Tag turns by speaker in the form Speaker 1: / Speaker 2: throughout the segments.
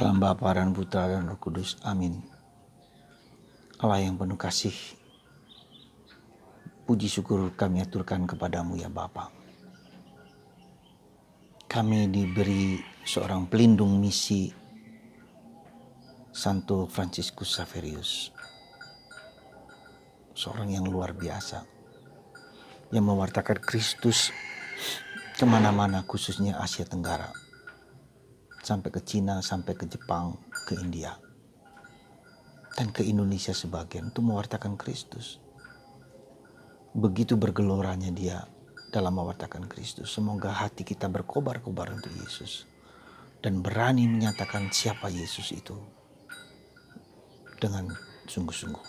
Speaker 1: Dalam Bapa dan Putra dan Roh Kudus. Amin. Allah yang penuh kasih, puji syukur kami aturkan kepadamu ya Bapa. Kami diberi seorang pelindung misi, Santo Franciscus Xaverius. Seorang yang luar biasa, yang mewartakan Kristus kemana-mana, khususnya Asia Tenggara. Sampai ke Cina, sampai ke Jepang, ke India. Dan ke Indonesia sebagian untuk mewartakan Kristus. Begitu bergeloranya dia dalam mewartakan Kristus. Semoga hati kita berkobar-kobar untuk Yesus. Dan berani menyatakan siapa Yesus itu. Dengan sungguh-sungguh.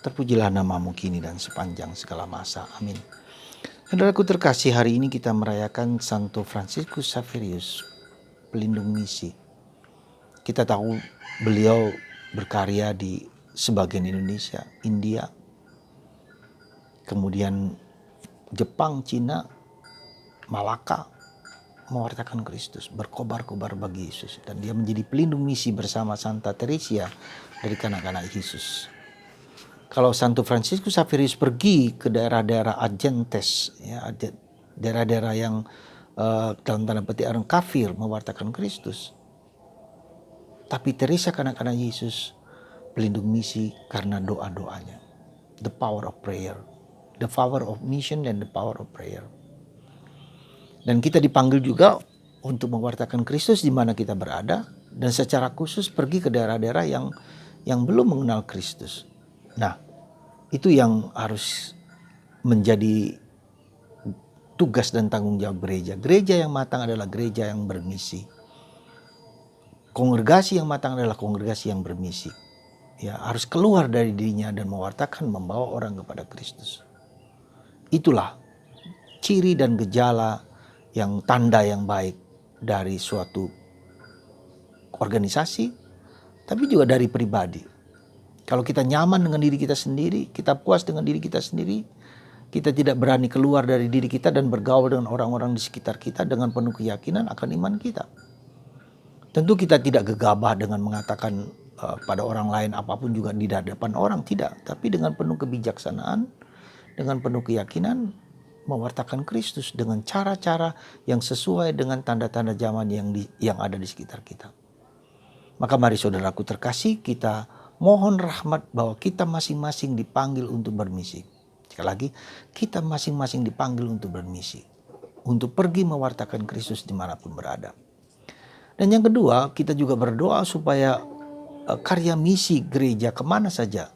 Speaker 1: Terpujilah namamu kini dan sepanjang segala masa. Amin. Saudaraku terkasih, hari ini kita merayakan Santo Franciscus Xaverius, pelindung misi. Kita tahu beliau berkarya di sebagian Indonesia, India, kemudian Jepang, Cina, Malaka, mewartakan Kristus, berkobar-kobar bagi Yesus. Dan dia menjadi pelindung misi bersama Santa Teresia dari kanak-kanak Yesus. Kalau Santo Franciscus Xaverius pergi ke daerah-daerah Agentes, ya, daerah-daerah yang dalam tanda petik orang kafir mewartakan Kristus. Tapi Teresa kanak-kanak Yesus pelindung misi karena doa-doanya. The power of prayer. The power of mission dan the power of prayer. Dan kita dipanggil juga untuk mewartakan Kristus di mana kita berada. Dan secara khusus pergi ke daerah-daerah yang belum mengenal Kristus. Nah, itu yang harus menjadi tugas dan tanggung jawab gereja. Gereja yang matang adalah gereja yang bermisi. Kongregasi yang matang adalah kongregasi yang bermisi. Ya, harus keluar dari dirinya dan mewartakan, membawa orang kepada Kristus. Itulah ciri dan gejala yang tanda yang baik dari suatu organisasi, tapi juga dari pribadi. Kalau kita nyaman dengan diri kita sendiri, kita puas dengan diri kita sendiri, kita tidak berani keluar dari diri kita dan bergaul dengan orang-orang di sekitar kita dengan penuh keyakinan akan iman kita. Tentu kita tidak gegabah dengan mengatakan pada orang lain apapun juga di hadapan orang, tidak. Tapi dengan penuh kebijaksanaan, dengan penuh keyakinan, mewartakan Kristus dengan cara-cara yang sesuai dengan tanda-tanda zaman yang ada di sekitar kita. Maka mari saudaraku terkasih, kita mohon rahmat bahwa kita masing-masing dipanggil untuk bermisi. Sekali lagi, kita masing-masing dipanggil untuk bermisi. Untuk pergi mewartakan Kristus dimanapun berada. Dan yang kedua, kita juga berdoa supaya karya misi gereja kemana saja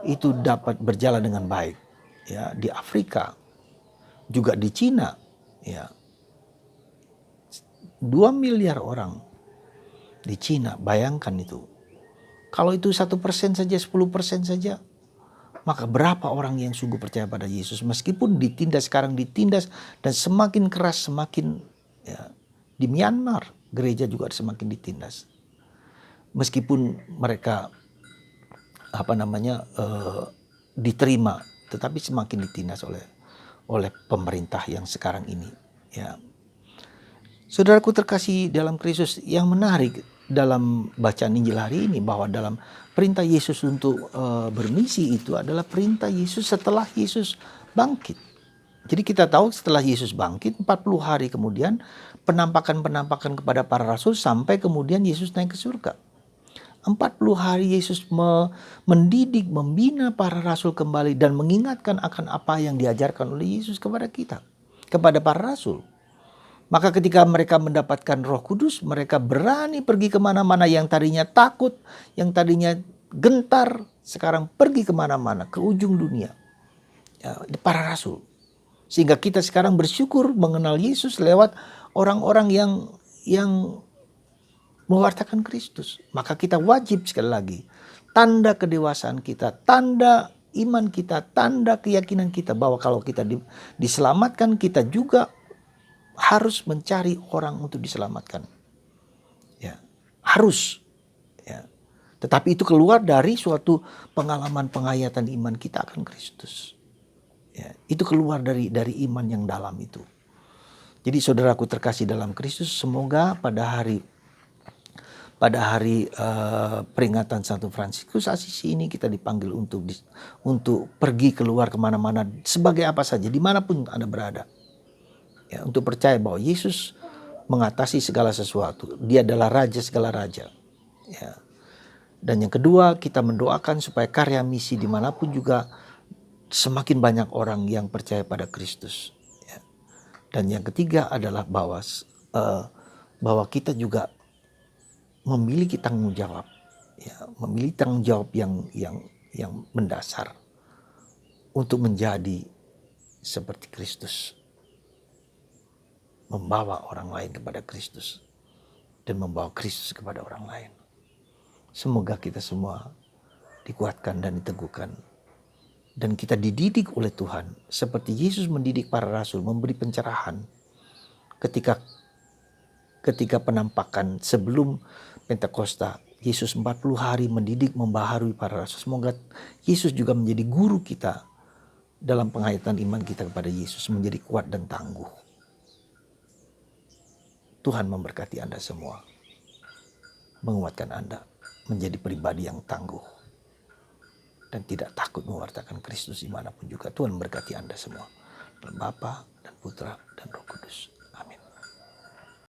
Speaker 1: itu dapat berjalan dengan baik. Ya, di Afrika, juga di Cina, ya, 2 miliar orang di Cina, bayangkan itu. Kalau itu 1% saja, 10% saja, maka berapa orang yang sungguh percaya pada Yesus. Meskipun sekarang ditindas dan semakin keras, semakin ya, di Myanmar gereja juga semakin ditindas. Meskipun mereka diterima, tetapi semakin ditindas oleh pemerintah yang sekarang ini. Ya. Saudaraku terkasih dalam Kristus, yang menarik dalam bacaan Injil hari ini bahwa dalam perintah Yesus untuk bermisi itu adalah perintah Yesus setelah Yesus bangkit. Jadi kita tahu setelah Yesus bangkit 40 hari kemudian penampakan-penampakan kepada para rasul sampai kemudian Yesus naik ke surga. 40 hari Yesus mendidik, membina para rasul kembali dan mengingatkan akan apa yang diajarkan oleh Yesus kepada kita, kepada para rasul. Maka ketika mereka mendapatkan Roh Kudus, mereka berani pergi kemana-mana. Yang tadinya takut, yang tadinya gentar, sekarang pergi kemana-mana, ke ujung dunia. Ya, para rasul. Sehingga kita sekarang bersyukur mengenal Yesus lewat orang-orang yang mewartakan Kristus. Maka kita wajib sekali lagi, tanda kedewasaan kita, tanda iman kita, tanda keyakinan kita bahwa kalau kita diselamatkan, kita juga harus mencari orang untuk diselamatkan. Ya, harus. Ya. Tetapi itu keluar dari suatu pengalaman penghayatan iman kita akan Kristus. Ya, itu keluar dari iman yang dalam itu. Jadi saudaraku terkasih dalam Kristus, semoga pada hari pada hari peringatan Santo Fransiskus Asisi ini kita dipanggil untuk pergi keluar kemana-mana sebagai apa saja, dimanapun Anda berada. Ya, untuk percaya bahwa Yesus mengatasi segala sesuatu. Dia adalah Raja segala Raja. Ya. Dan yang kedua, kita mendoakan supaya karya misi dimanapun juga semakin banyak orang yang percaya pada Kristus. Ya. Dan yang ketiga adalah bahwa kita juga memiliki tanggung jawab, ya, memiliki tanggung jawab yang mendasar untuk menjadi seperti Kristus, membawa orang lain kepada Kristus dan membawa Kristus kepada orang lain. Semoga kita semua dikuatkan dan diteguhkan dan kita dididik oleh Tuhan seperti Yesus mendidik para rasul, memberi pencerahan ketika penampakan sebelum Pentakosta. Yesus 40 hari mendidik, membaharui para rasul. Semoga Yesus juga menjadi guru kita dalam penghayatan iman kita kepada Yesus, menjadi kuat dan tangguh. Tuhan memberkati Anda semua, menguatkan Anda menjadi pribadi yang tangguh dan tidak takut mewartakan Kristus dimanapun juga. Tuhan memberkati Anda semua, dalam Bapa dan Putra dan Roh Kudus.